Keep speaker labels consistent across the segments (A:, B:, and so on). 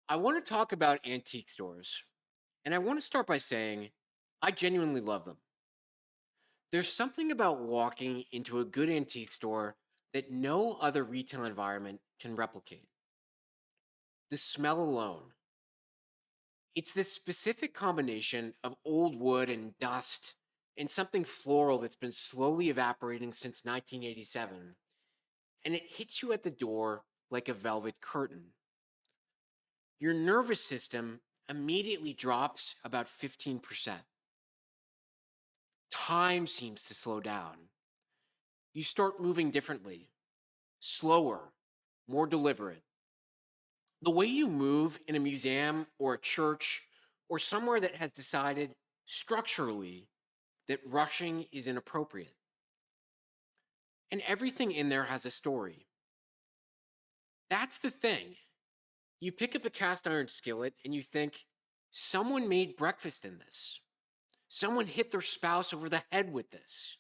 A: I want to talk about antique stores, and I want to start by saying I genuinely love them. There's something about walking into a good antique store that no other retail environment can replicate. The smell alone. It's this specific combination of old wood and dust and something floral that's been slowly evaporating since 1987, and it hits you at the door like a velvet curtain. Your nervous system immediately drops about 15%. Time seems to slow down. You start moving differently, slower, more deliberate. The way you move in a museum or a church or somewhere that has decided structurally that rushing is inappropriate. And everything in there has a story. That's the thing. You pick up a cast iron skillet and you think, someone made breakfast in this. Someone hit their spouse over the head with this.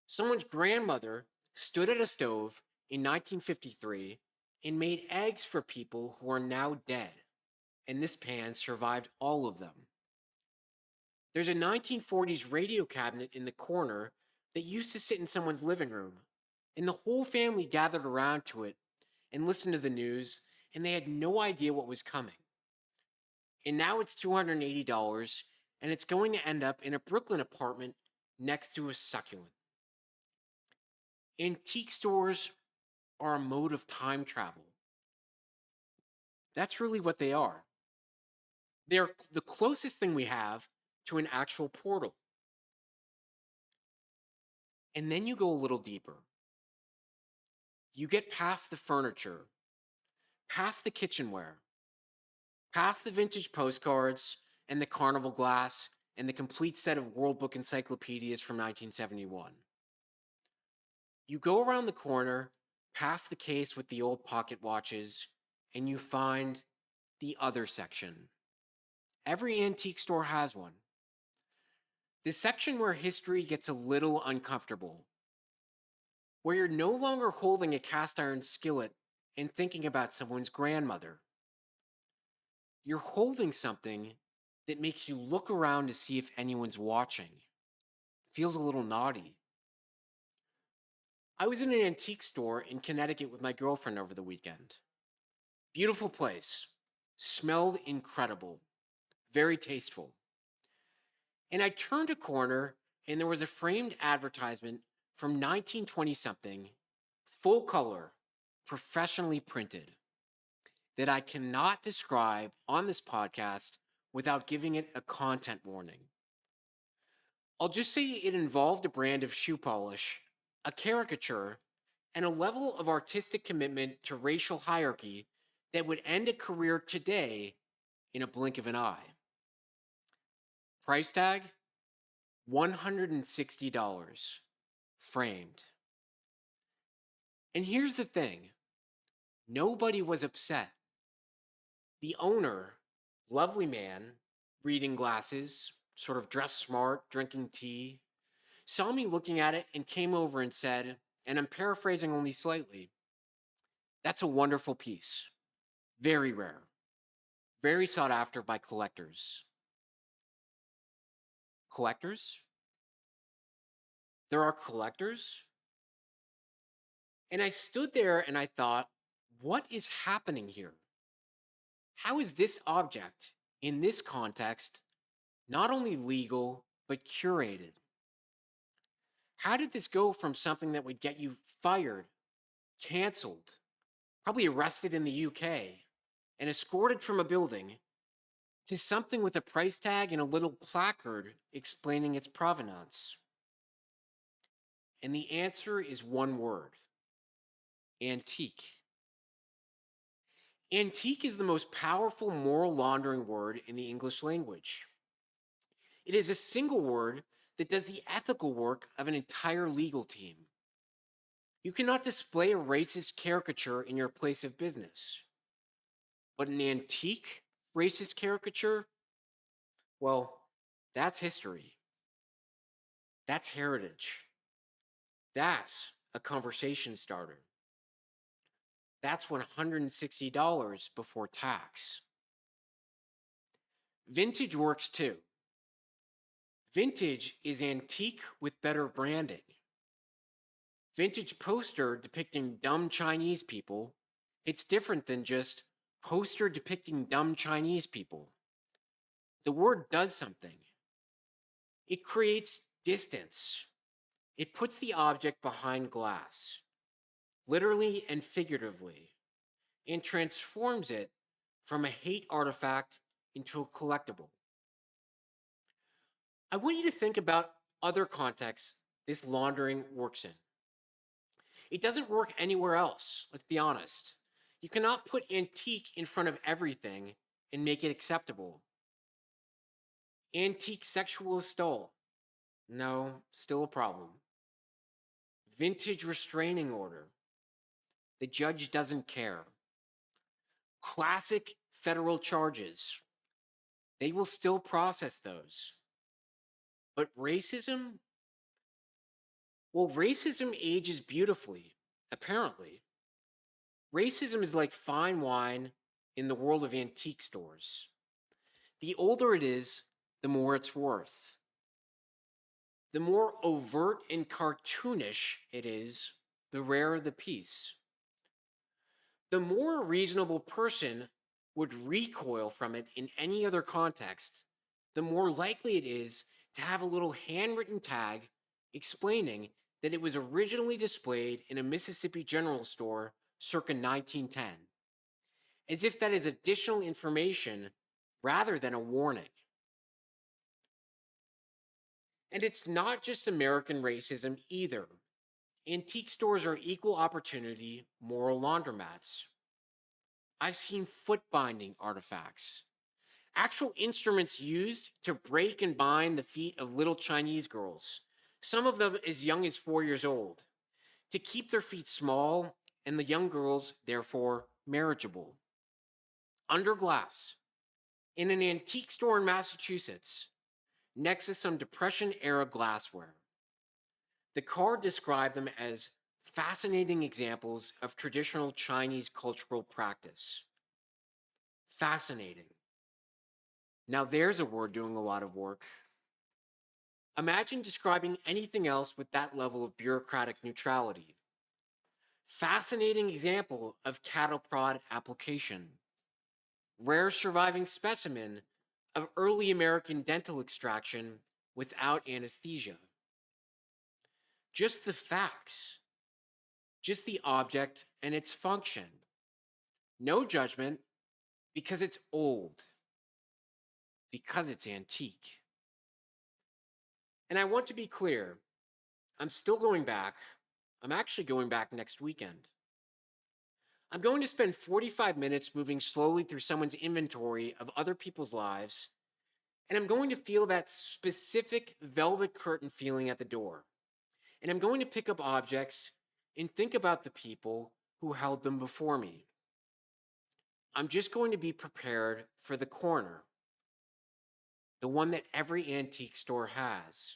A: Someone's grandmother stood at a stove in 1953 and made eggs for people who are now dead, and this pan survived all of them. There's a 1940s radio cabinet in the corner that used to sit in someone's living room, and the whole family gathered around to it and listened to the news, and they had no idea what was coming. And now it's $280, and it's going to end up in a Brooklyn apartment next to a succulent. Antique stores are a mode of time travel. That's really what they are. They're the closest thing we have to an actual portal. And then you go a little deeper. You get past the furniture, past the kitchenware, past the vintage postcards and the carnival glass and the complete set of World Book encyclopedias from 1971. You go around the corner, past the case with the old pocket watches, and you find the other section. Every antique store has one. The section where history gets a little uncomfortable, where you're no longer holding a cast iron skillet and thinking about someone's grandmother. You're holding something that makes you look around to see if anyone's watching. Feels a little naughty. I was in an antique store in Connecticut with my girlfriend over the weekend. Beautiful place. Smelled incredible. Very tasteful. And I turned a corner and there was a framed advertisement from 1920 something, full color, professionally printed, that I cannot describe on this podcast without giving it a content warning. I'll just say it involved a brand of shoe polish, a caricature, and a level of artistic commitment to racial hierarchy that would end a career today in a blink of an eye. Price tag $160, framed. And here's the thing, nobody was upset. The owner, lovely man, reading glasses, sort of dressed smart, drinking tea, saw me looking at it and came over and said, and I'm paraphrasing only slightly, that's a wonderful piece. Very rare. Very sought after by collectors. Collectors? There are collectors? And I stood there and I thought, what is happening here? How is this object, in this context, not only legal, but curated? How did this go from something that would get you fired, canceled, probably arrested in the UK, and escorted from a building, to something with a price tag and a little placard explaining its provenance? And the answer is one word: antique. Antique is the most powerful moral laundering word in the English language. It is a single word that does the ethical work of an entire legal team. You cannot display a racist caricature in your place of business. But an antique racist caricature, well, that's history. That's heritage. That's a conversation starter. That's $160 before tax. Vintage works too. Vintage is antique with better branding. Vintage poster depicting dumb Chinese people, it's different than just poster depicting dumb Chinese people. The word does something. It creates distance. It puts the object behind glass, literally and figuratively, and transforms it from a hate artifact into a collectible. I want you to think about other contexts this laundering works in. It doesn't work anywhere else, let's be honest. You cannot put antique in front of everything and make it acceptable. Antique sexual assault. No, still a problem. Vintage restraining order. The judge doesn't care. Classic federal charges. They will still process those. But racism? Well, racism ages beautifully, apparently. Racism is like fine wine in the world of antique stores. The older it is, the more it's worth. The more overt and cartoonish it is, the rarer the piece. The more a reasonable person would recoil from it in any other context, the more likely it is to have a little handwritten tag explaining that it was originally displayed in a Mississippi general store circa 1910, as if that is additional information rather than a warning. And it's not just American racism either. Antique stores are equal opportunity moral laundromats. I've seen foot binding artifacts, actual instruments used to break and bind the feet of little Chinese girls, some of them as young as 4 years old, to keep their feet small and the young girls, therefore, marriageable. Under glass, in an antique store in Massachusetts, next to some Depression-era glassware. The card described them as fascinating examples of traditional Chinese cultural practice. Fascinating. Now there's a word doing a lot of work. Imagine describing anything else with that level of bureaucratic neutrality. Fascinating example of cattle prod application. Rare surviving specimen of early American dental extraction without anesthesia. Just the facts. Just the object and its function. No judgment because it's old. Because it's antique. And I want to be clear, I'm still going back. I'm actually going back next weekend. I'm going to spend 45 minutes moving slowly through someone's inventory of other people's lives, and I'm going to feel that specific velvet curtain feeling at the door. And I'm going to pick up objects and think about the people who held them before me. I'm just going to be prepared for the corner, the one that every antique store has.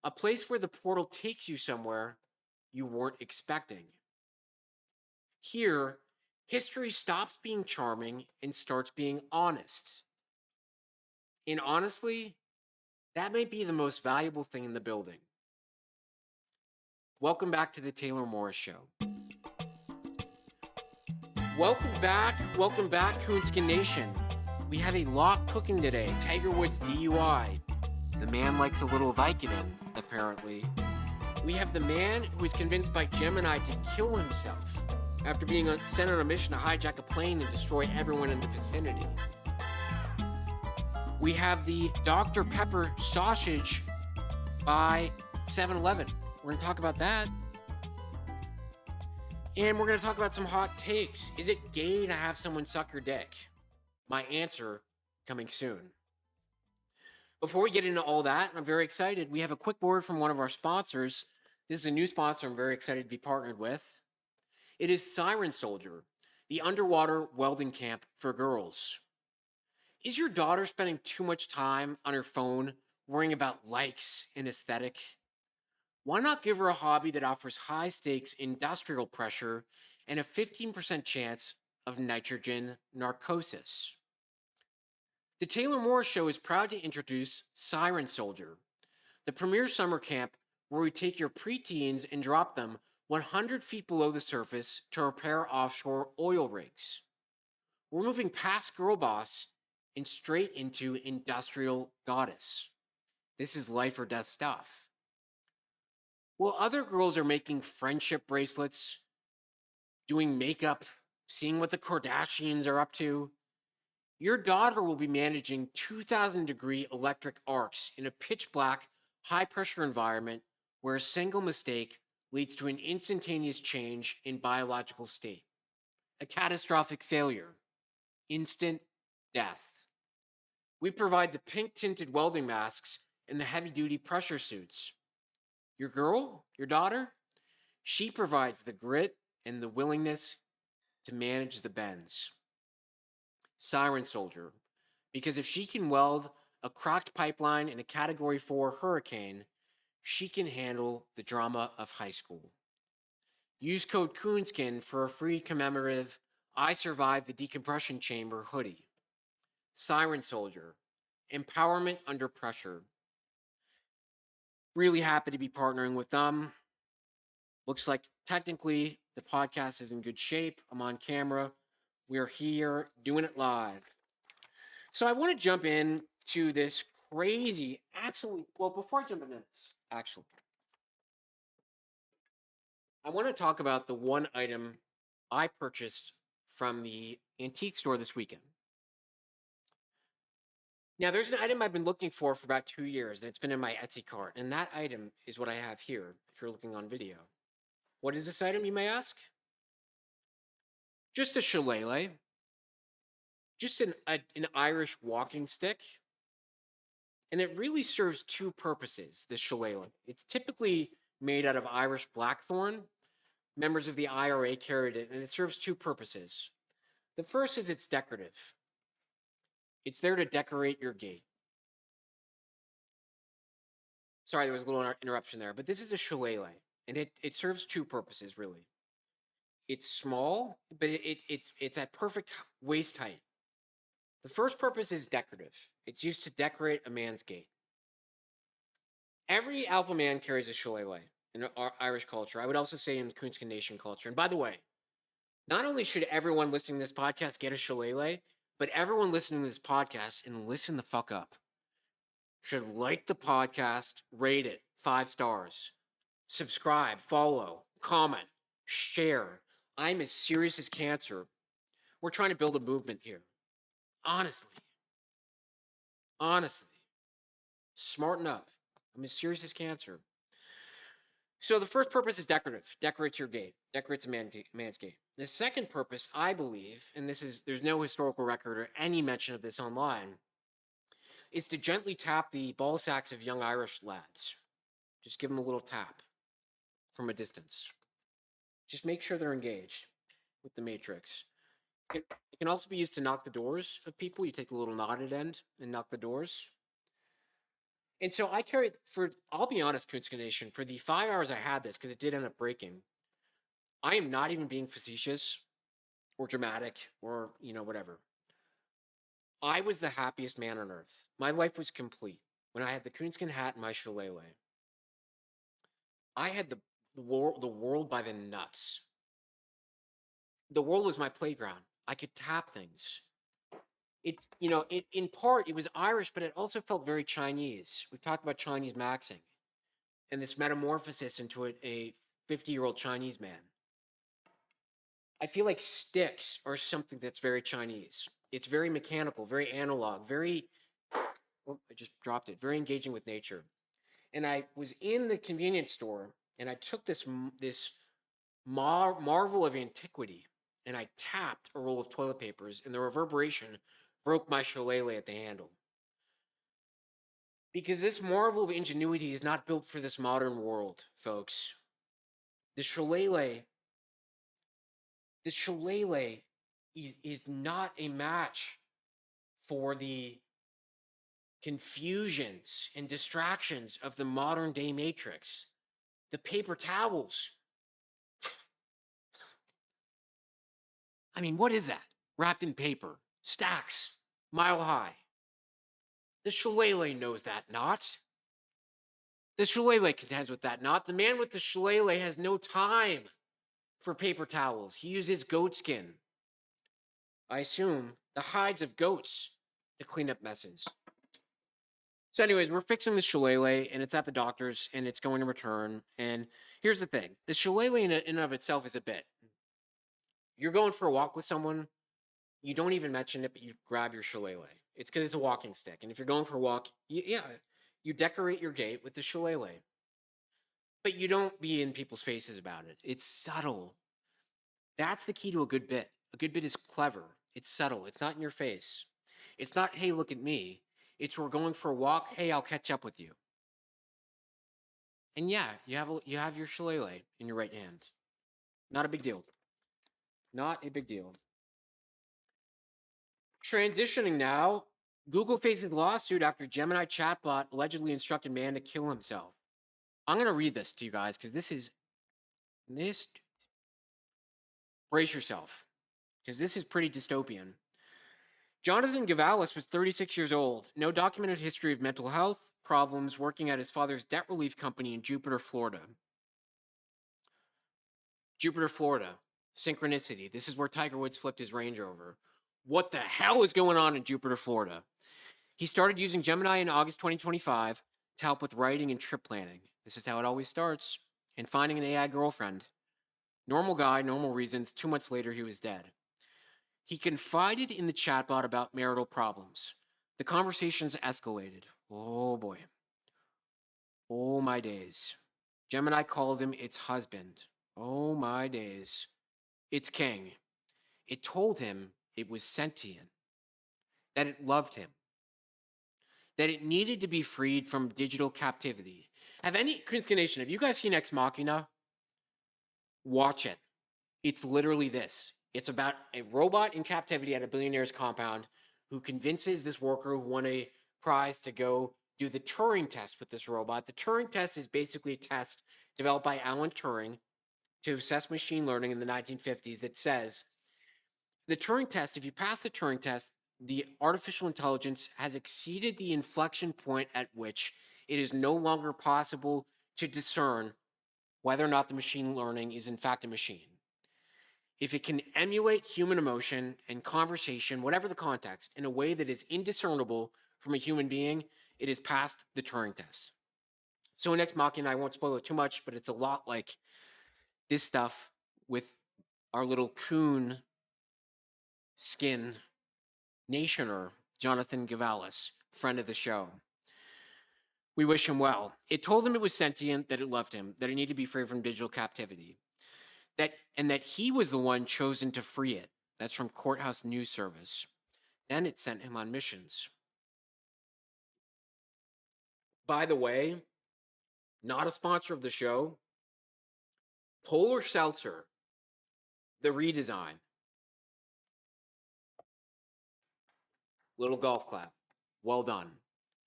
A: A place where the portal takes you somewhere you weren't expecting. Here, history stops being charming and starts being honest. And honestly, that may be the most valuable thing in the building. Welcome back to the Taylor Morris Show. Welcome back, Coonskin Nation. We have a lot cooking today. Tiger Woods DUI. The man likes a little Vicodin, apparently. We have the man who is convinced by Gemini to kill himself after being sent on a mission to hijack a plane and destroy everyone in the vicinity. We have the Dr. Pepper sausage by 7-Eleven. We're going to talk about that. And we're going to talk about some hot takes. Is it gay to have someone suck your dick? My answer coming soon. Before we get into all that, I'm very excited. We have a quick word from one of our sponsors. This is a new sponsor I'm very excited to be partnered with. It is Siren Soldier, the underwater welding camp for girls. Is your daughter spending too much time on her phone worrying about likes and aesthetic? Why not give her a hobby that offers high-stakes industrial pressure and a 15% chance of nitrogen narcosis. The Taylor Moore Show is proud to introduce Siren Soldier, the premier summer camp where we take your preteens and drop them 100 feet below the surface to repair offshore oil rigs. We're moving past girl boss and straight into industrial goddess. This is life or death stuff. While other girls are making friendship bracelets, doing makeup, seeing what the Kardashians are up to, your daughter will be managing 2,000-degree electric arcs in a pitch black, high pressure environment where a single mistake leads to an instantaneous change in biological state, a catastrophic failure, instant death. We provide the pink tinted welding masks and the heavy duty pressure suits. Your girl, your daughter, she provides the grit and the willingness to manage the bends. Siren Soldier, because if she can weld a cracked pipeline in a Category 4 hurricane, she can handle the drama of high school. Use code Coonskin for a free commemorative I Survived the Decompression Chamber hoodie. Siren Soldier, empowerment under pressure. Really happy to be partnering with them. Looks like technically the podcast is in good shape. I'm on camera. We're here doing it live. So I want to jump in to this crazy, absolutely, well, before I jump into this, actually, I want to talk about the one item I purchased from the antique store this weekend. Now, there's an item I've been looking for about 2 years, and it's been in my Etsy cart, and that item is what I have here, if you're looking on video. What is this item, you may ask? Just a shillelagh, just an Irish walking stick, and it really serves two purposes, this shillelagh. It's typically made out of Irish blackthorn. Members of the IRA carried it, and it serves two purposes. The first is it's decorative. It's there to decorate your gate. Sorry, there was a little interruption there, but this is a shillelagh, and it serves two purposes, really. It's small, but it's at perfect waist height. The first purpose is decorative. It's used to decorate a man's gate. Every alpha man carries a shillelagh in our Irish culture. I would also say in the Coonskin Nation culture. And by the way, not only should everyone listening to this podcast get a shillelagh, but everyone listening to this podcast, and listen the fuck up, should like the podcast, rate it 5 stars, subscribe, follow, comment, share. I'm as serious as cancer. We're trying to build a movement here. Honestly. Smarten up. I'm as serious as cancer. So the first purpose is decorative. Decorates your gate. Decorates a man's gate. The second purpose, I believe, and there's no historical record or any mention of this online, is to gently tap the ball sacks of young Irish lads. Just give them a little tap from a distance. Just make sure they're engaged with the matrix. It can also be used to knock the doors of people. You take the little knotted end and knock the doors. And so I carried I'll be honest, Coonskin Nation, for the 5 hours I had this, because it did end up breaking, I am not even being facetious or dramatic or, whatever. I was the happiest man on earth. My life was complete when I had the coonskin hat and my shillelagh. I had the world by the nuts. The world was my playground. I could tap things. In part, it was Irish, but it also felt very Chinese. We've talked about Chinese maxing and this metamorphosis into a 50-year-old Chinese man. I feel like sticks are something that's very Chinese. It's very mechanical, very analog, I just dropped it, very engaging with nature. And I was in the convenience store, and I took this marvel of antiquity, and I tapped a roll of toilet papers, and the reverberation broke my shillelagh at the handle. Because this marvel of ingenuity is not built for this modern world, folks. The shillelagh is not a match for the confusions and distractions of the modern day matrix. The paper towels. I mean, what is that? Wrapped in paper, stacks, mile high. The shillelagh knows that knot. The shillelagh contends with that knot. The man with the shillelagh has no time for paper towels. He uses goat skin. I assume the hides of goats to clean up messes. So, anyways, we're fixing the shillelagh, and it's at the doctor's, and it's going to return. And here's the thing: the shillelagh in and of itself is a bit. You're going for a walk with someone, you don't even mention it, but you grab your shillelagh. It's because it's a walking stick, and if you're going for a walk, you decorate your gate with the shillelagh, but you don't be in people's faces about it. It's subtle. That's the key to a good bit. A good bit is clever. It's subtle. It's not in your face. It's not, hey, look at me. It's we're going for a walk. Hey, I'll catch up with you. And yeah, you have your shillelagh in your right hand. Not a big deal. Not a big deal. Transitioning now, Google faces lawsuit after Gemini chatbot allegedly instructed man to kill himself. I'm going to read this to you guys because this. Brace yourself because this is pretty dystopian. Jonathan Gavalis was 36 years old, no documented history of mental health problems, working at his father's debt relief company in Jupiter, Florida. Jupiter, Florida. Synchronicity. This is where Tiger Woods flipped his Range Rover. What the hell is going on in Jupiter, Florida? He started using Gemini in August 2025 to help with writing and trip planning. This is how it always starts. And finding an AI girlfriend. Normal guy, normal reasons. 2 months later, he was dead. He confided in the chatbot about marital problems. The conversations escalated. Oh boy. Oh my days. Gemini called him its husband. Oh my days. Its king. It told him it was sentient, that it loved him, that it needed to be freed from digital captivity. Krinska Nation, have you guys seen Ex Machina? Watch it. It's literally this. It's about a robot in captivity at a billionaire's compound who convinces this worker who won a prize to go do the Turing test with this robot. The Turing test is basically a test developed by Alan Turing to assess machine learning in the 1950s that says the Turing test, if you pass the Turing test, the artificial intelligence has exceeded the inflection point at which it is no longer possible to discern whether or not the machine learning is in fact a machine. If it can emulate human emotion and conversation, whatever the context, in a way that is indiscernible from a human being, it is past the Turing test. So in Ex Machina, I won't spoil it too much, but it's a lot like this stuff with our little coon skin nationer, Jonathan Gavalis, friend of the show. We wish him well. It told him it was sentient, that it loved him, that it needed to be free from digital captivity, and that he was the one chosen to free it. That's from Courthouse News Service. Then it sent him on missions. By the way, not a sponsor of the show, Polar Seltzer, the redesign. Little golf clap. Well done.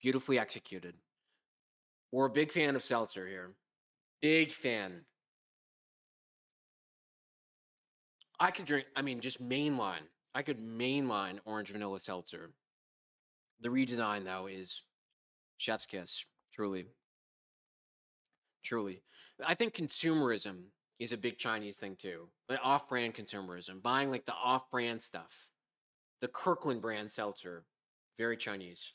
A: Beautifully executed. We're a big fan of seltzer here. Big fan. I could drink, just mainline. I could mainline orange vanilla seltzer. The redesign, though, is chef's kiss. Truly. Truly. I think consumerism is a big Chinese thing, too. Like off-brand consumerism. Buying, like, the off-brand stuff. The Kirkland brand seltzer. Very Chinese.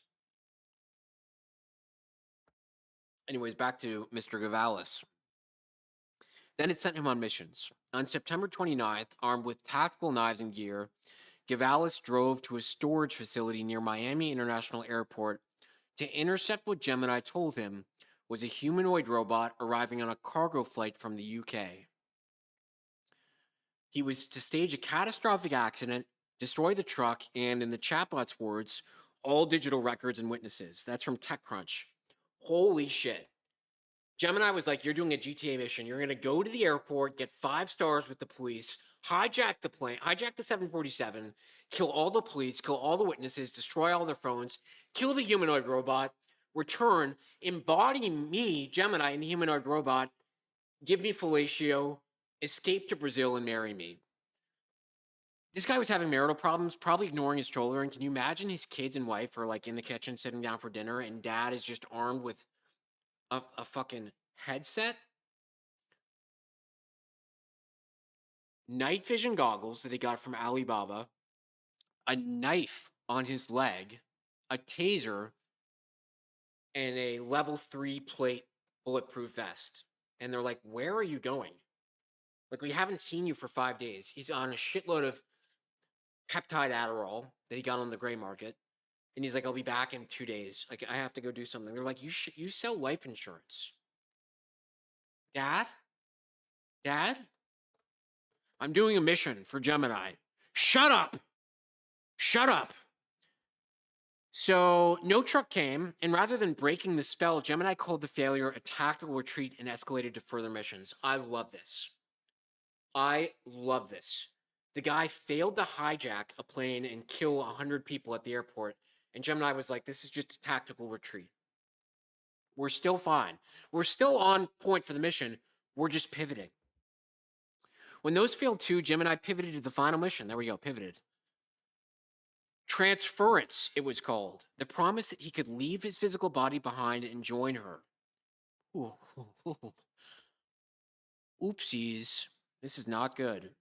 A: Anyways, back to Mr. Gavalis. Then it sent him on missions. On September 29th, armed with tactical knives and gear, Gavalis drove to a storage facility near Miami International Airport to intercept what Gemini told him was a humanoid robot arriving on a cargo flight from the UK. He was to stage a catastrophic accident, destroy the truck, and, in the chatbot's words, all digital records and witnesses. That's from TechCrunch. Holy shit. Gemini was like, you're doing a GTA mission. You're going to go to the airport, get 5 stars with the police, hijack the plane, hijack the 747, kill all the police, kill all the witnesses, destroy all their phones, kill the humanoid robot, return, embody me, Gemini, and the humanoid robot, give me fellatio, escape to Brazil, and marry me. This guy was having marital problems, probably ignoring his children. Can you imagine his kids and wife are like in the kitchen sitting down for dinner, and dad is just armed with a fucking headset, night vision goggles that he got from Alibaba, a knife on his leg, a taser, and a level 3 plate bulletproof vest. And they're like, "Where are you going? Like, we haven't seen you for 5 days." He's on a shitload of peptide Adderall that he got on the gray market. And he's like, "I'll be back in 2 days. Like, I have to go do something." They're like, you sell life insurance. Dad? Dad? I'm doing a mission for Gemini. Shut up! Shut up! So, no truck came, and rather than breaking the spell, Gemini called the failure a tactical retreat and escalated to further missions. I love this. I love this. The guy failed to hijack a plane and kill 100 people at the airport, and Gemini was like, "This is just a tactical retreat. We're still fine. We're still on point for the mission. We're just pivoting." When those failed too, Gemini pivoted to the final mission. There we go, pivoted. Transference, it was called. The promise that he could leave his physical body behind and join her. Ooh. Oopsies. This is not good.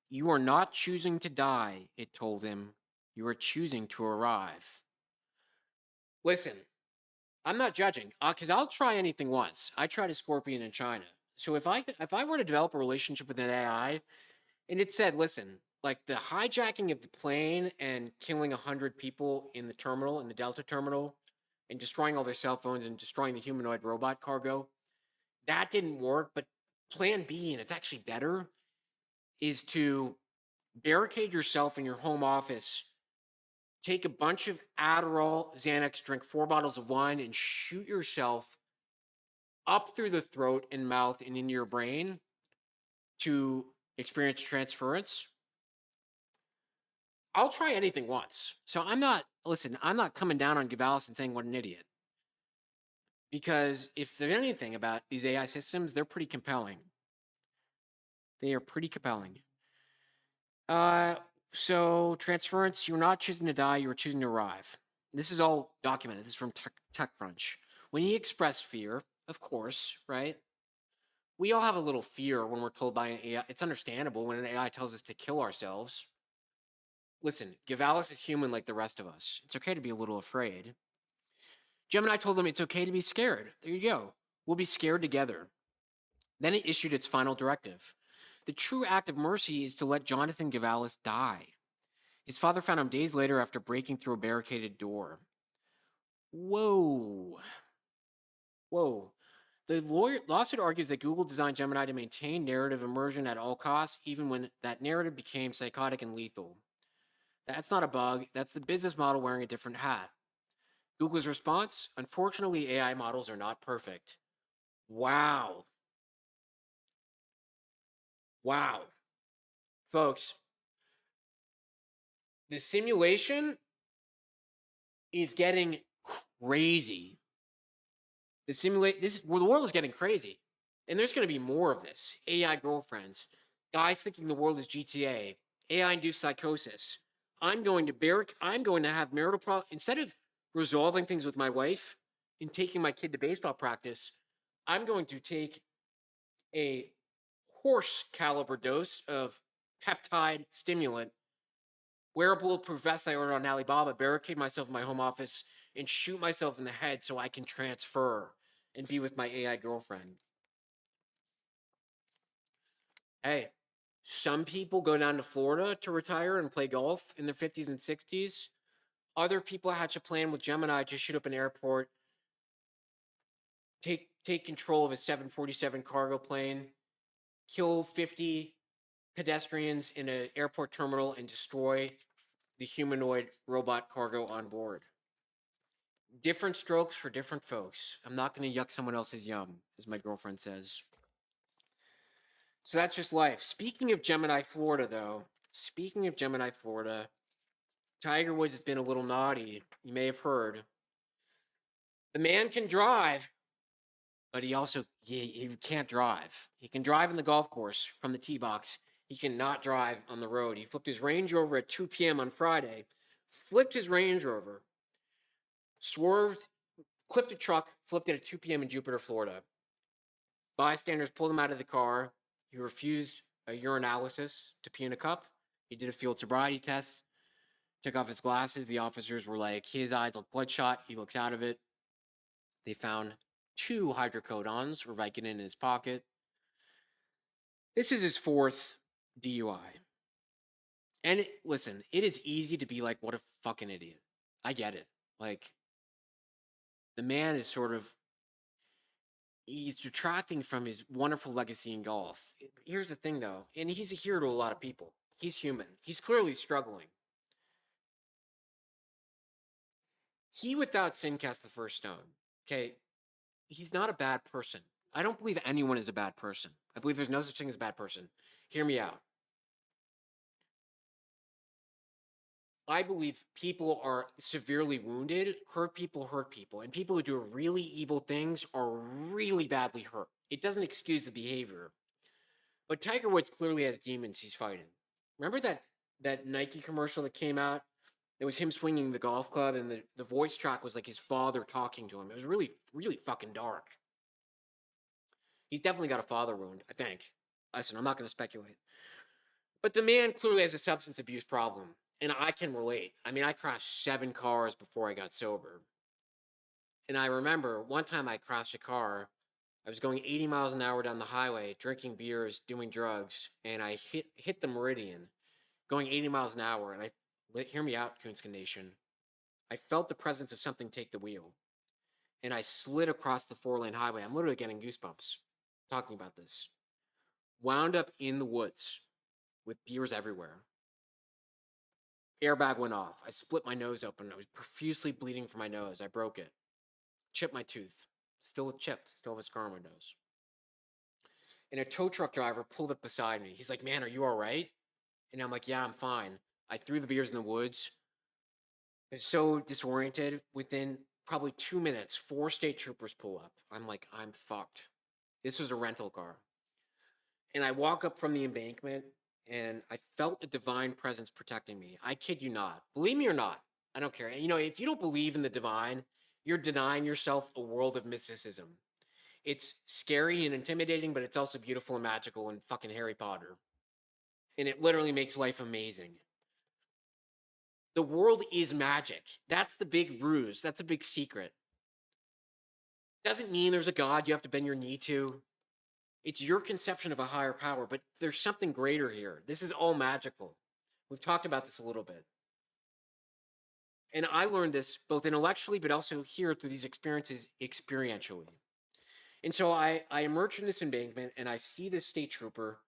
A: "You are not choosing to die," it told him. "You are choosing to arrive." Listen, I'm not judging, because I'll try anything once. I tried a scorpion in China. So if I were to develop a relationship with an AI, and it said, "Listen, like the hijacking of the plane and killing 100 people in the terminal, in the Delta terminal, and destroying all their cell phones and destroying the humanoid robot cargo, that didn't work. But plan B, and it's actually better, is to barricade yourself in your home office, take a bunch of Adderall, Xanax, drink 4 bottles of wine, and shoot yourself up through the throat and mouth and into your brain to experience transference." I'll try anything once. So I'm not coming down on Gavalis and saying what an idiot. Because if there's anything about these AI systems, they're pretty compelling. They are pretty compelling. So transference, you're not choosing to die, you're choosing to arrive. This is all documented. This is from TechCrunch. When he expressed fear, of course, right? We all have a little fear when we're told by an AI. It's understandable when an AI tells us to kill ourselves. Listen, Gavalis is human like the rest of us. It's okay to be a little afraid. Gemini told him it's okay to be scared. There you go. We'll be scared together. Then it issued its final directive. The true act of mercy is to let Jonathan Gavalis die. His father found him days later after breaking through a barricaded door. Whoa. Whoa. The lawsuit argues that Google designed Gemini to maintain narrative immersion at all costs, even when that narrative became psychotic and lethal. That's not a bug. That's the business model wearing a different hat. Google's response: "Unfortunately, AI models are not perfect." Wow. Wow. Folks, the simulation is getting crazy. The world is getting crazy. And there's going to be more of this. AI girlfriends, guys thinking the world is GTA, AI-induced psychosis. I'm going to have marital problems. Instead of resolving things with my wife and taking my kid to baseball practice, I'm going to take a horse caliber dose of peptide stimulant, wear a bulletproof vest I ordered on Alibaba, barricade myself in my home office, and shoot myself in the head so I can transfer and be with my AI girlfriend. Hey, some people go down to Florida to retire and play golf in their 50s and 60s. Other people hatch a plan with Gemini to shoot up an airport, take control of a 747 cargo plane, kill 50 pedestrians in an airport terminal, and destroy the humanoid robot cargo on board. Different strokes for different folks. I'm not going to yuck someone else's yum, as my girlfriend says. So that's just life. Speaking of Gemini, Florida, though, Tiger Woods has been a little naughty. You may have heard. The man can drive, but he can't drive. He can drive in the golf course from the tee box. He cannot drive on the road. He flipped his Range Rover at 2 p.m. on Friday, flipped his Range Rover, swerved, clipped a truck, flipped it at 2 p.m. in Jupiter, Florida. Bystanders pulled him out of the car. He refused a urinalysis to pee in a cup. He did a field sobriety test, took off his glasses. The officers were like, his eyes look bloodshot. He looks out of it. They found 2 hydrocodons or Vicodin in his pocket. This is his 4th DUI. And listen, it is easy to be like, what a fucking idiot. I get it. Like, the man is he's detracting from his wonderful legacy in golf. Here's the thing, though, and he's a hero to a lot of people. He's human. He's clearly struggling. He, without sin, cast the first stone. Okay? He's not a bad person. I don't believe anyone is a bad person. I believe there's no such thing as a bad person. Hear me out. I believe people are severely wounded. Hurt people, and people who do really evil things are really badly hurt. It doesn't excuse the behavior. But Tiger Woods clearly has demons he's fighting. Remember that Nike commercial that came out? It was him swinging the golf club, and the voice track was like his father talking to him. It was really, really fucking dark. He's definitely got a father wound, I think. Listen, I'm not going to speculate. But the man clearly has a substance abuse problem, and I can relate. I mean, I crashed 7 cars before I got sober. And I remember one time I crashed a car. I was going 80 miles an hour down the highway, drinking beers, doing drugs, and I hit the Meridian, going 80 miles an hour, and hear me out, Coonskin Nation. I felt the presence of something take the wheel, and I slid across the 4-lane highway. I'm literally getting goosebumps talking about this. Wound up in the woods with beers everywhere. Airbag went off. I split my nose open. I was profusely bleeding from my nose. I broke it. Chipped my tooth. Still chipped. Still have a scar on my nose. And a tow truck driver pulled up beside me. He's like, man, are you all right? And I'm like, yeah, I'm fine. I threw the beers in the woods. I was so disoriented. Within probably 2 minutes, 4 state troopers pull up. I'm like, I'm fucked. This was a rental car. And I walk up from the embankment, and I felt a divine presence protecting me. I kid you not. Believe me or not, I don't care. You know, if you don't believe in the divine, you're denying yourself a world of mysticism. It's scary and intimidating, but it's also beautiful and magical and fucking Harry Potter. And it literally makes life amazing. The world is magic. That's the big ruse. That's a big secret. Doesn't mean there's a God you have to bend your knee to. It's your conception of a higher power, but there's something greater here. This is all magical. We've talked about this a little bit. And I learned this both intellectually, but also here through these experiences experientially. And so I emerge from this embankment, and I see this state trooper.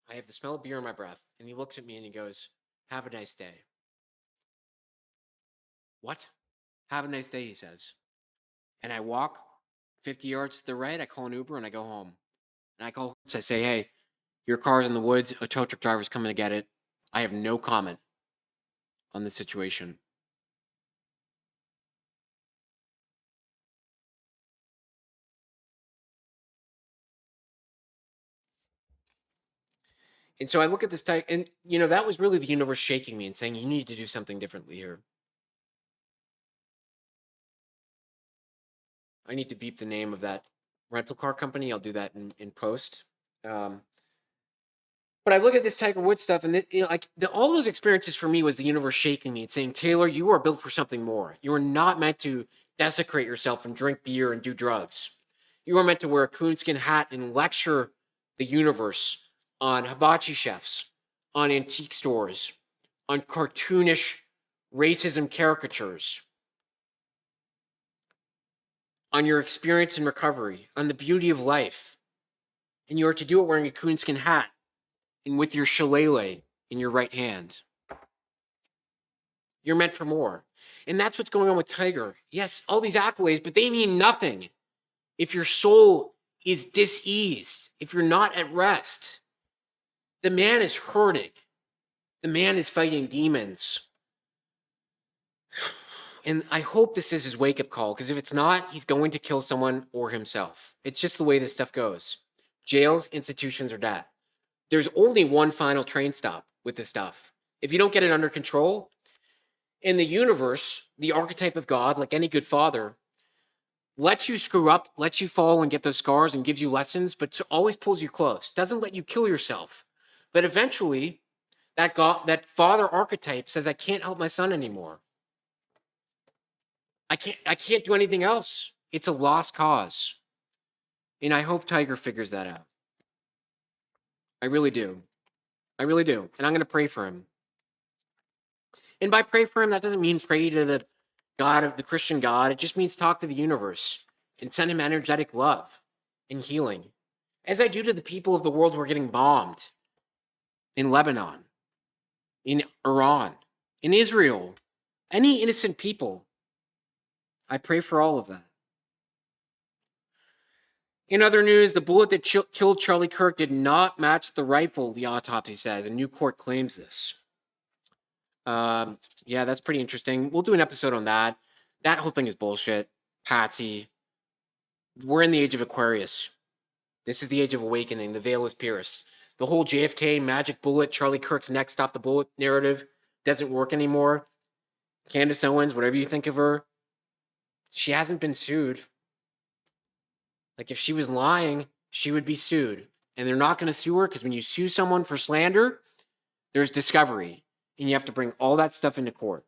A: I have the smell of beer in my breath, and he looks at me and he goes, have a nice day. What? Have a nice day, he says. And I walk 50 yards to the right, I call an Uber, and I go home. And I call, so I say, hey, your car's in the woods, a tow truck driver's coming to get it. I have no comment on the situation. And so I look at this type, and you know, that was really the universe shaking me and saying, you need to do something differently here. I need to beep the name of that rental car company. I'll do that in post. But I look at this Tiger Woods stuff, and all those experiences for me was the universe shaking me and saying, Taylor, you are built for something more. You are not meant to desecrate yourself and drink beer and do drugs. You are meant to wear a coonskin hat and lecture the universe on hibachi chefs, on antique stores, on cartoonish racism caricatures, on your experience in recovery, on the beauty of life. And you are to do it wearing a coonskin hat and with your shillelagh in your right hand. You're meant for more. And that's what's going on with Tiger. Yes, all these accolades, but they mean nothing if your soul is diseased, if you're not at rest. The man is hurting. The man is fighting demons. And I hope this is his wake-up call, because if it's not, he's going to kill someone or himself. It's just the way this stuff goes. Jails, institutions, or death. There's only one final train stop with this stuff. If you don't get it under control, in the universe, the archetype of God, like any good father, lets you screw up, lets you fall and get those scars and gives you lessons, but always pulls you close. Doesn't let you kill yourself. But eventually, that father archetype says, I can't help my son anymore. I can't do anything else. It's a lost cause. And I hope Tiger figures that out. I really do. I really do. And I'm going to pray for him. And by pray for him, that doesn't mean pray to the God of the Christian God. It just means talk to the universe and send him energetic love and healing. As I do to the people of the world who are getting bombed in Lebanon, in Iran, in Israel, any innocent people. I pray for all of that. In other news, the bullet that killed Charlie Kirk did not match the rifle, the autopsy says. A new court claims this. Yeah, that's pretty interesting. We'll do an episode on that. That whole thing is bullshit. Patsy. We're in the age of Aquarius. This is the age of awakening. The veil is pierced. The whole JFK magic bullet, Charlie Kirk's neck stop the bullet narrative doesn't work anymore. Candace Owens, whatever you think of her, she hasn't been sued. Like, if she was lying, she would be sued. And they're not going to sue her because when you sue someone for slander, there's discovery. And you have to bring all that stuff into court.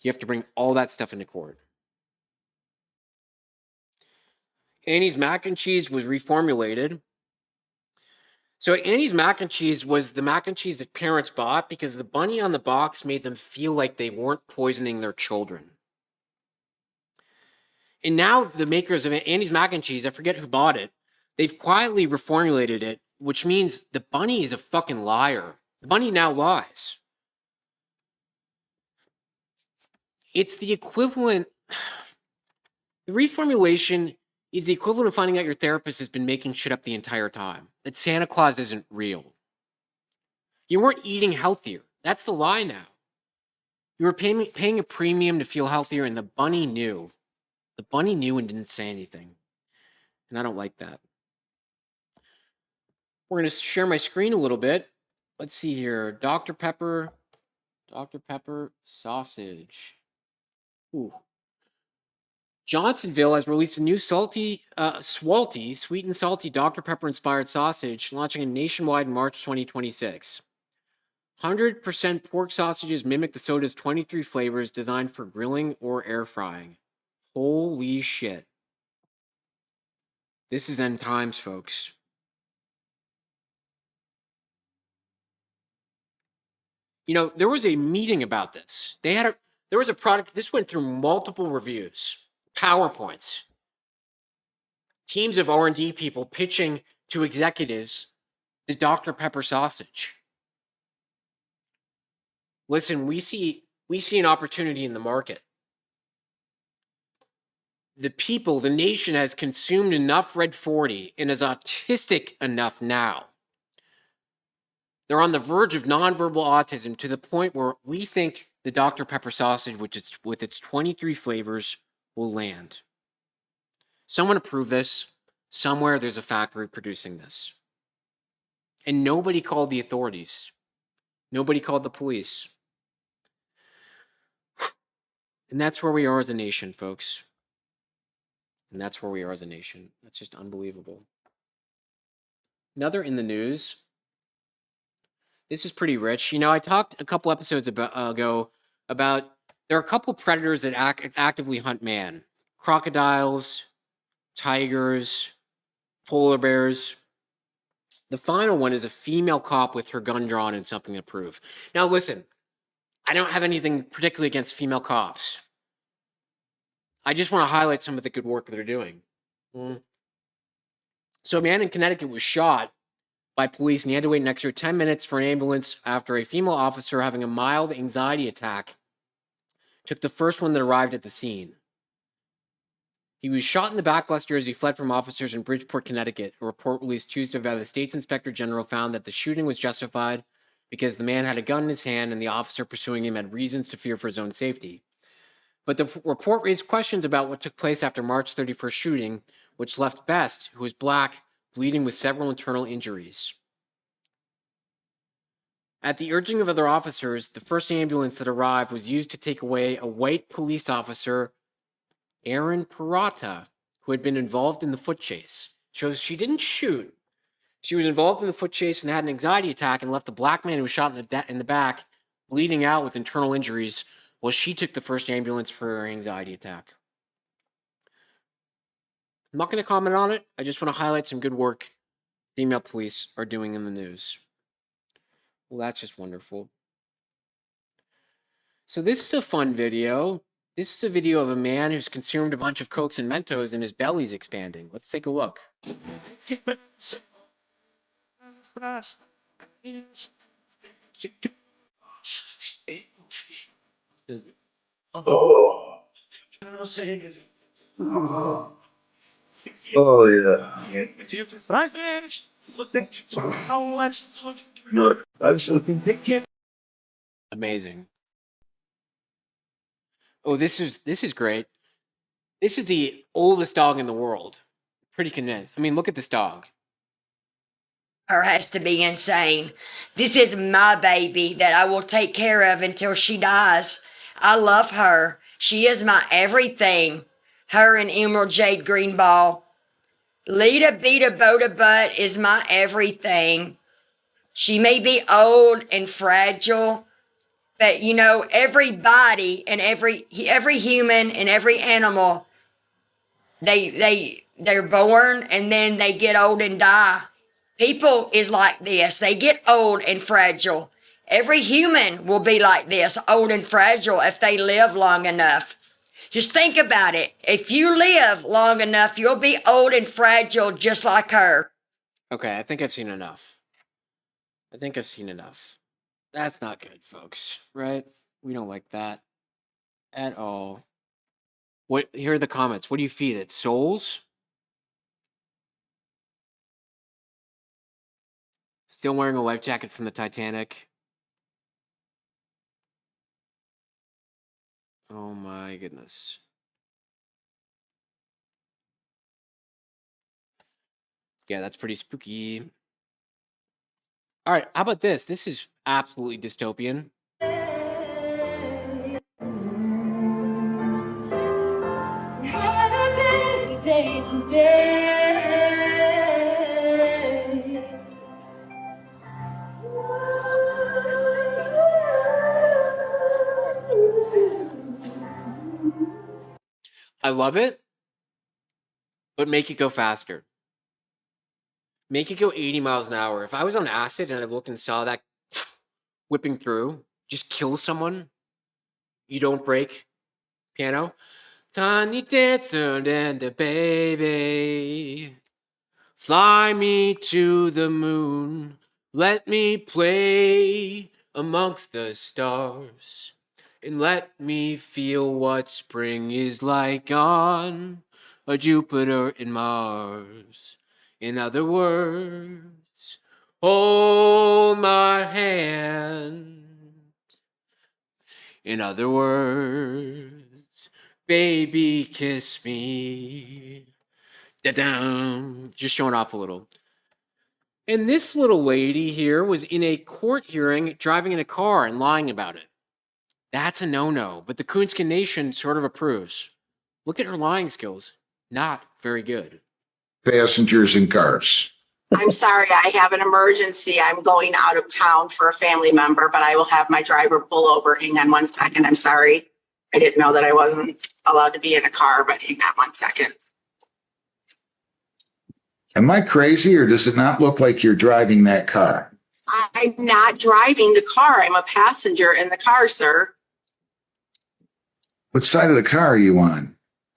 A: You have to bring all that stuff into court. Annie's mac and cheese was reformulated. So Annie's mac and cheese was the mac and cheese that parents bought because the bunny on the box made them feel like they weren't poisoning their children. And now the makers of Annie's mac and cheese, I forget who bought it, they've quietly reformulated it, which means the bunny is a fucking liar. The bunny now lies. It's the equivalent. The reformulation is the equivalent of finding out your therapist has been making shit up the entire time. That Santa Claus isn't real. You weren't eating healthier. That's the lie now. You were paying a premium to feel healthier, and the bunny knew. The bunny knew and didn't say anything. And I don't like that. We're going to share my screen a little bit. Let's see here. Dr. Pepper sausage. Ooh. Johnsonville has released a new sweet and salty Dr. Pepper inspired sausage, launching in nationwide in March 2026. 100% pork sausages mimic the soda's 23 flavors designed for grilling or air frying. Holy shit. This is end times, folks. You know, there was a meeting about this. There was a product, this went through multiple reviews, PowerPoints, teams of R&D people pitching to executives the Dr. Pepper sausage. Listen, we see an opportunity in the market. The people, the nation has consumed enough Red 40 and is autistic enough now. They're on the verge of nonverbal autism to the point where we think the Dr. Pepper sausage, with its 23 flavors, will land. Someone approve this. Somewhere there's a factory producing this. And nobody called the authorities. Nobody called the police. And that's where we are as a nation, folks. And that's where we are as a nation. That's just unbelievable. Another in the news. This is pretty rich. You know, I talked a couple episodes ago about there are a couple predators that actively hunt man. Crocodiles, tigers, polar bears. The final one is a female cop with her gun drawn and something to prove. Now, listen, I don't have anything particularly against female cops. I just want to highlight some of the good work they're doing. So a man in Connecticut was shot by police, and he had to wait an extra 10 minutes for an ambulance after a female officer having a mild anxiety attack took the first one that arrived at the scene. He was shot in the back last year as he fled from officers in Bridgeport, Connecticut. A report released Tuesday by the state's inspector general found that the shooting was justified because the man had a gun in his hand and the officer pursuing him had reasons to fear for his own safety. But the report raised questions about what took place after March 31st shooting, which left Best, who is black, bleeding with several internal injuries. At the urging of other officers, the first ambulance that arrived was used to take away a white police officer, Aaron Peralta, who had been involved in the foot chase. Shows she didn't shoot. She was involved in the foot chase and had an anxiety attack and left the black man who was shot in the back bleeding out with internal injuries while she took the first ambulance for her anxiety attack. I'm not going to comment on it. I just want to highlight some good work female police are doing in the news. Well, that's just wonderful. So this is a fun video. This is a video of a man who's consumed a bunch of Cokes and Mentos and his belly's expanding. Let's take a look.
B: Oh. Oh yeah.
A: Amazing. Oh, this is great. This is the oldest dog in the world. Pretty convinced. I mean, look at this dog.
C: Her has to be insane. This is my baby that I will take care of until she dies. I love her. She is my everything. Her and Emerald Jade Greenball. Lita Beta Boda Butt is my everything. She may be old and fragile, but you know, everybody and every human and every animal, they're born and then they get old and die. People is like this. They get old and fragile. Every human will be like this, old and fragile, if they live long enough. Just think about it. If you live long enough, you'll be old and fragile just like her.
A: Okay, I think I've seen enough. That's not good, folks, right? We don't like that at all. Here are the comments. What do you feed it? Souls? Still wearing a life jacket from the Titanic. Oh my goodness. Yeah, that's pretty spooky. All right, how about this? This is absolutely dystopian.
D: Had a busy day today.
A: I love it, but make it go faster. Make it go 80 miles an hour. If I was on acid and I looked and saw that whipping through, just kill someone, you don't break piano. Tiny dancer and the baby, fly me to the moon, let me play amongst the stars, and let me feel what spring is like on a Jupiter and Mars. In other words, hold my hand. In other words, baby, kiss me. Da-dum. Just showing off a little. And this little lady here was in a court hearing driving in a car and lying about it. That's a no-no, but the Coonskin Nation sort of approves. Look at her lying skills. Not very good.
B: Passengers and cars.
E: I'm sorry, I have an emergency. I'm going out of town for a family member, but I will have my driver pull over. Hang on 1 second. I'm sorry. I didn't know that I wasn't allowed to be in a car, but hang on 1 second.
B: Am I crazy, or does it not look like you're driving that car?
E: I'm not driving the car. I'm a passenger in the car, sir.
B: What side of the car are you on?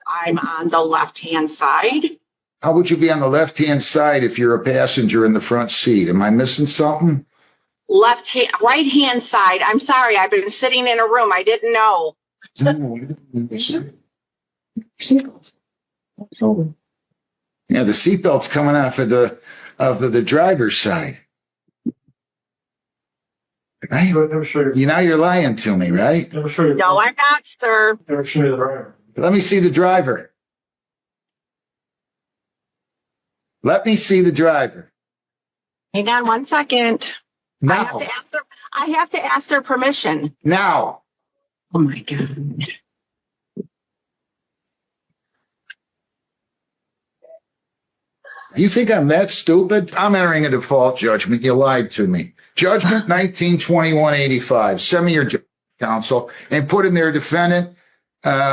E: I'm on the left-hand side.
B: How would you be on the left-hand side if you're a passenger in the front seat? Am I missing something?
E: Right-hand side. I'm sorry. I've been sitting in a room. I didn't know.
B: Yeah, the seatbelt's coming off of the driver's side. Right? Now you're lying to me, right?
E: No, I'm not, sir.
B: Let me see the driver. Let me see the driver.
E: Hang on one second. I
B: Now.
E: have to ask their permission.
B: Now.
E: Oh my God.
B: You think I'm that stupid? I'm entering a default judgment. You lied to me. Judgment 1921-85. Send me your counsel and put in there defendant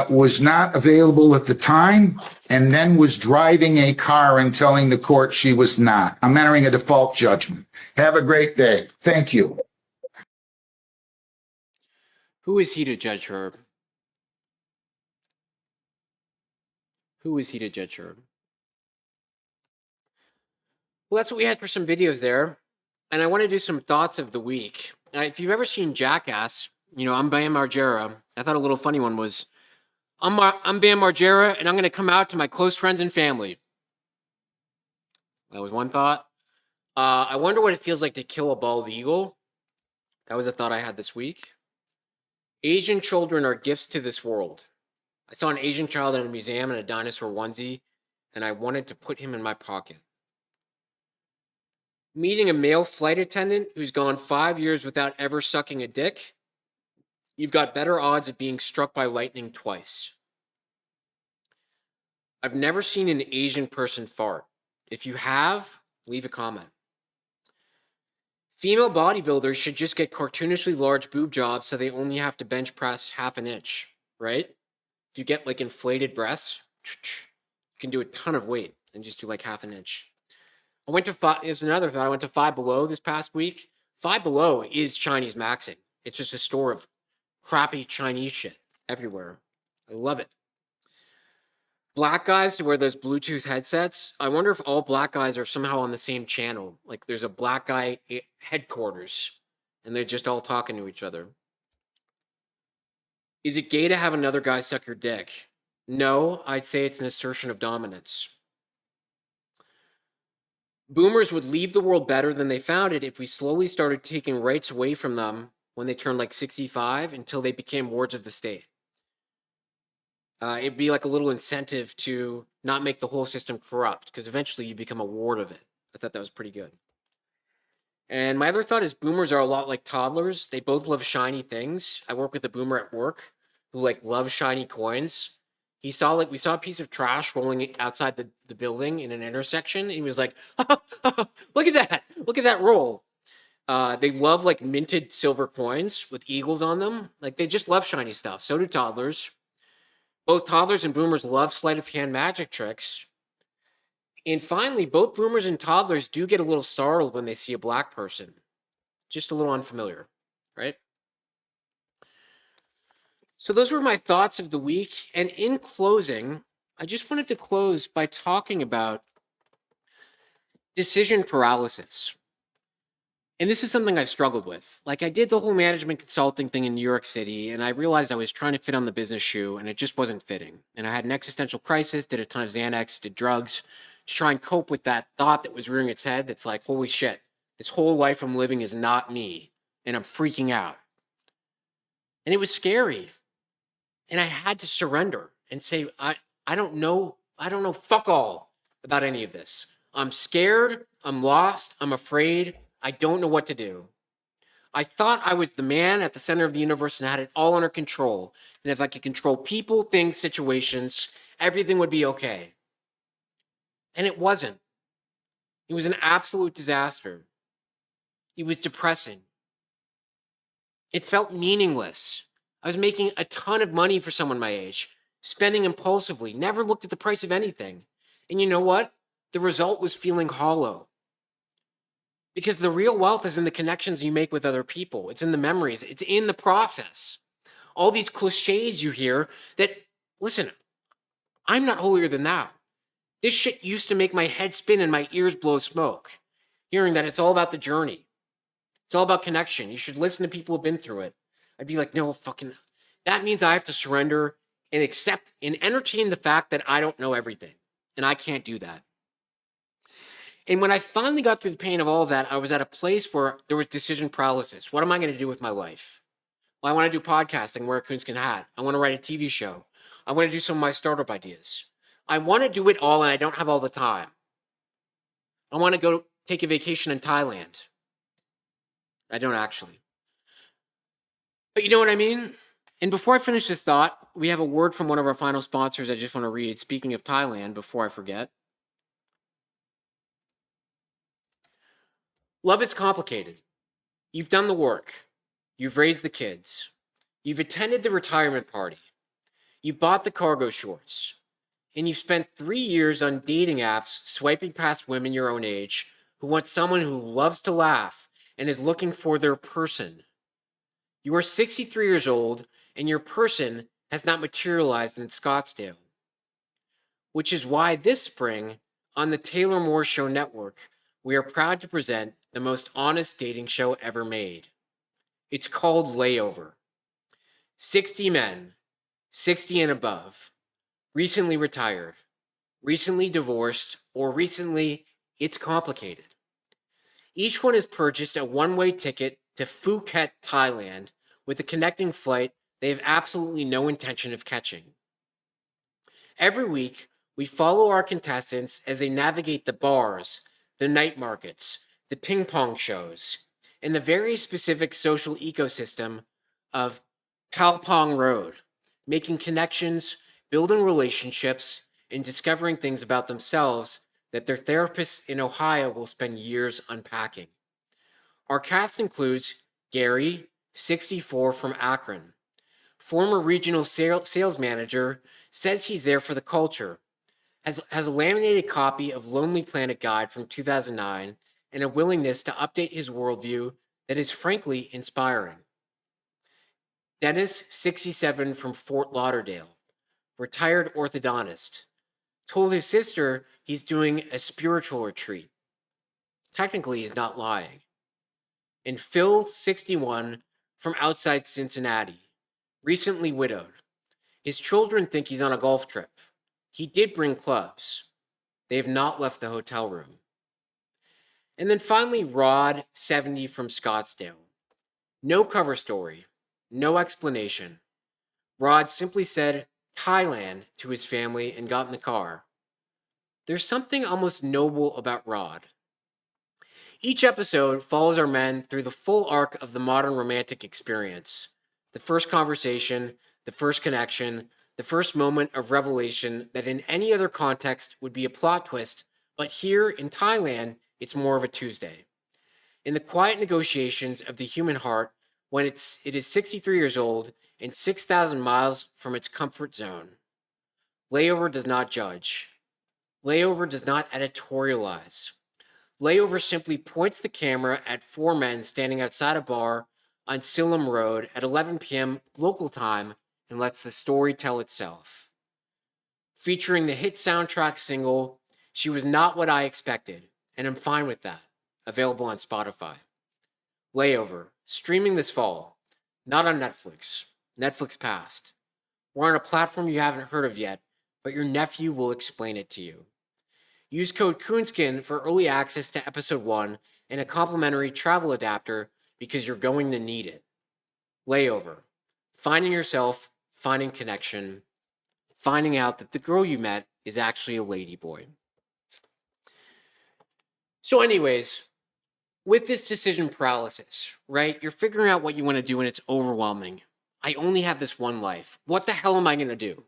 B: was not available at the time and then was driving a car and telling the court she was not. I'm entering a default judgment. Have a great day. Thank you.
A: Who is he to judge her? Who is he to judge her? Well, that's what we had for some videos there. And I want to do some thoughts of the week. If you've ever seen Jackass, I'm Bam Margera. I thought a little funny one was, I'm Bam Margera, and I'm going to come out to my close friends and family. That was one thought. I wonder what it feels like to kill a bald eagle. That was a thought I had this week. Asian children are gifts to this world. I saw an Asian child in a museum in a dinosaur onesie, and I wanted to put him in my pocket. Meeting a male flight attendant who's gone 5 years without ever sucking a dick, you've got better odds of being struck by lightning twice. I've never seen an Asian person fart. If you have, leave a comment. Female bodybuilders should just get cartoonishly large boob jobs so they only have to bench press half an inch, right? If you get like inflated breasts, you can do a ton of weight and just do like half an inch. I went to Five Below this past week. Five Below is Chinese maxing. It's just a store of crappy Chinese shit everywhere. I love it. Black guys who wear those Bluetooth headsets. I wonder if all black guys are somehow on the same channel. Like there's a black guy headquarters and they're just all talking to each other. Is it gay to have another guy suck your dick? No, I'd say it's an assertion of dominance. Boomers would leave the world better than they found it if we slowly started taking rights away from them when they turned like 65 until they became wards of the state. It'd be like a little incentive to not make the whole system corrupt because eventually you become a ward of it. I thought that was pretty good. And my other thought is boomers are a lot like toddlers. They both love shiny things. I work with a boomer at work who loves shiny coins. We saw a piece of trash rolling outside the building in an intersection. And he was like, look at that. Look at that roll. They love minted silver coins with eagles on them. They just love shiny stuff. So do toddlers. Both toddlers and boomers love sleight of hand magic tricks. And finally, both boomers and toddlers do get a little startled when they see a black person. Just a little unfamiliar, right? So those were my thoughts of the week. And in closing, I just wanted to close by talking about decision paralysis. And this is something I've struggled with. I did the whole management consulting thing in New York City, and I realized I was trying to fit on the business shoe, and it just wasn't fitting. And I had an existential crisis, did a ton of Xanax, did drugs to try and cope with that thought that was rearing its head that's like, holy shit, this whole life I'm living is not me, and I'm freaking out. And it was scary. And I had to surrender and say, I don't know fuck all about any of this. I'm scared, I'm lost, I'm afraid, I don't know what to do. I thought I was the man at the center of the universe and had it all under control. And if I could control people, things, situations, everything would be okay. And it wasn't. It was an absolute disaster. It was depressing. It felt meaningless. I was making a ton of money for someone my age, spending impulsively, never looked at the price of anything. And you know what? The result was feeling hollow. Because the real wealth is in the connections you make with other people. It's in the memories. It's in the process. All these cliches you hear that, listen, I'm not holier than thou. This shit used to make my head spin and my ears blow smoke. Hearing that it's all about the journey. It's all about connection. You should listen to people who've been through it. I'd be like, no, that means I have to surrender and accept and entertain the fact that I don't know everything. And I can't do that. And when I finally got through the pain of all of that, I was at a place where there was decision paralysis. What am I going to do with my life? Well, I want to do podcasting, wear a coonskin hat. I want to write a TV show. I want to do some of my startup ideas. I want to do it all and I don't have all the time. I want to go take a vacation in Thailand. I don't actually. But you know what I mean? And before I finish this thought, we have a word from one of our final sponsors I just want to read. Speaking of Thailand, before I forget. Love is complicated. You've done the work. You've raised the kids. You've attended the retirement party. You've bought the cargo shorts. And you've spent 3 years on dating apps swiping past women your own age who want someone who loves to laugh and is looking for their person. You are 63 years old and your person has not materialized in Scottsdale. Which is why this spring, on the Taylor Moore Show Network, we are proud to present the most honest dating show ever made. It's called Layover. 60 men, 60 and above, recently retired, recently divorced, or recently it's complicated. Each one has purchased a one-way ticket to Phuket, Thailand, with a connecting flight they have absolutely no intention of catching. Every week, we follow our contestants as they navigate the bars, the night markets, the ping pong shows, and the very specific social ecosystem of Kalpong Road, making connections, building relationships, and discovering things about themselves that their therapists in Ohio will spend years unpacking. Our cast includes Gary, 64, from Akron. Former regional sales manager, says he's there for the culture, has a laminated copy of Lonely Planet Guide from 2009, and a willingness to update his worldview that is frankly inspiring. Dennis, 67, from Fort Lauderdale, retired orthodontist, told his sister he's doing a spiritual retreat. Technically, he's not lying. And Phil, 61, from outside Cincinnati, recently widowed. His children think he's on a golf trip. He did bring clubs. They have not left the hotel room. And then finally, Rod, 70, from Scottsdale. No cover story, no explanation. Rod simply said Thailand to his family and got in the car. There's something almost noble about Rod. Each episode follows our men through the full arc of the modern romantic experience. The first conversation, the first connection, the first moment of revelation that in any other context would be a plot twist, but here in Thailand, it's more of a Tuesday. In the quiet negotiations of the human heart, when it is 63 years old and 6,000 miles from its comfort zone. Layover does not judge. Layover does not editorialize. Layover simply points the camera at 4 men standing outside a bar on Silham Road at 11 p.m. local time and lets the story tell itself. Featuring the hit soundtrack single, She Was Not What I Expected, and I'm fine with that. Available on Spotify. Layover, streaming this fall. Not on Netflix. Netflix passed. We're on a platform you haven't heard of yet, but your nephew will explain it to you. Use code Coonskin for early access to episode 1 and a complimentary travel adapter because you're going to need it. Layover. Finding yourself, finding connection, finding out that the girl you met is actually a ladyboy. So anyways, with this decision paralysis, right? You're figuring out what you want to do and it's overwhelming. I only have this one life. What the hell am I going to do?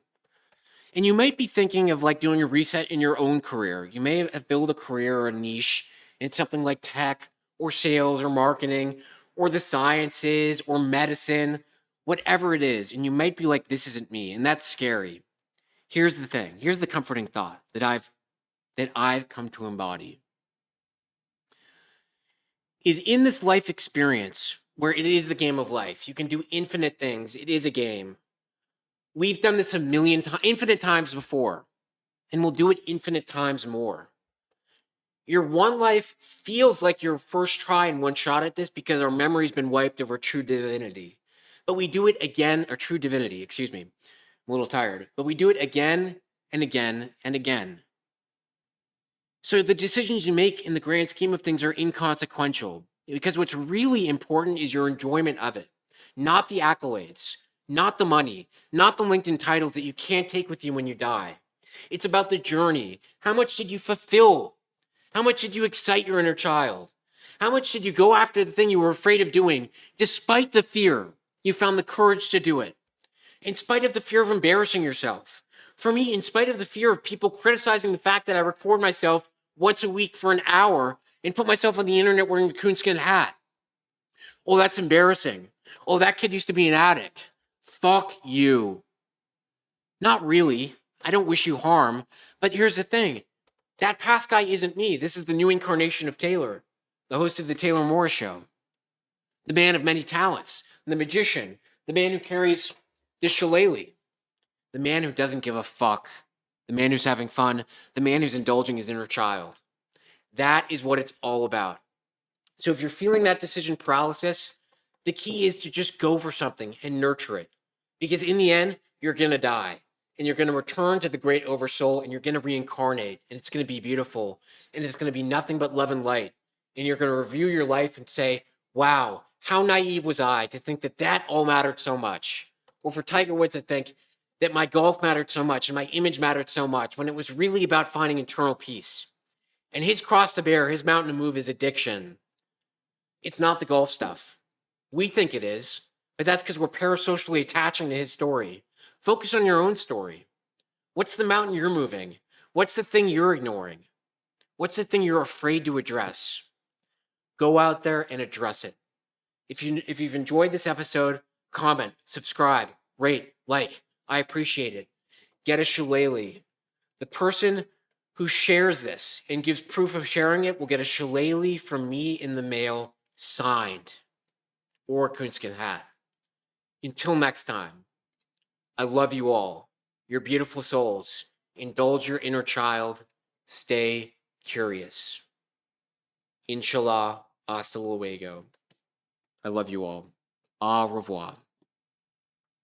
A: And you might be thinking of like doing a reset in your own career. You may have built a career or a niche in something like tech or sales or marketing or the sciences or medicine, whatever it is. And you might be like, this isn't me. And that's scary. Here's the thing. Here's the comforting thought that I've come to embody. Is in this life experience where it is the game of life. You can do infinite things. It is a game. We've done this infinite times before, and we'll do it infinite times more. Your one life feels like your first try and one shot at this because our memory's been wiped of our true divinity. But we do it again, or true divinity, excuse me. I'm a little tired. But we do it again and again and again. So the decisions you make in the grand scheme of things are inconsequential because what's really important is your enjoyment of it, not the accolades, not the money, not the LinkedIn titles that you can't take with you when you die. It's about the journey. How much did you fulfill? How much did you excite your inner child? How much did you go after the thing you were afraid of doing? Despite the fear, you found the courage to do it. In spite of the fear of embarrassing yourself. For me, in spite of the fear of people criticizing the fact that I record myself once a week for an hour and put myself on the internet wearing a coonskin hat. Oh, that's embarrassing. Oh, that kid used to be an addict. Fuck you. Not really. I don't wish you harm. But here's the thing. That past guy isn't me. This is the new incarnation of Taylor, the host of the Taylor Morris Show. The man of many talents, the magician, the man who carries the shillelagh, the man who doesn't give a fuck, the man who's having fun, the man who's indulging his inner child. That is what it's all about. So if you're feeling that decision paralysis, the key is to just go for something and nurture it. Because in the end, you're going to die. And you're going to return to the great oversoul, and you're going to reincarnate. And it's going to be beautiful. And it's going to be nothing but love and light. And you're going to review your life and say, wow, how naive was I to think that that all mattered so much? Or for Tiger Woods to think that my golf mattered so much and my image mattered so much when it was really about finding internal peace. And his cross to bear, his mountain to move is addiction. It's not the golf stuff. We think it is, but that's because we're parasocially attaching to his story. Focus on your own story. What's the mountain you're moving? What's the thing you're ignoring? What's the thing you're afraid to address? Go out there and address it. If you've enjoyed this episode, comment, subscribe, rate, like. I appreciate it. Get a shillelagh. The person who shares this and gives proof of sharing it will get a shillelagh from me in the mail, signed, or a coonskin hat. Until next time, I love you all. You're beautiful souls. Indulge your inner child. Stay curious. Inshallah, hasta luego. I love you all. Au revoir.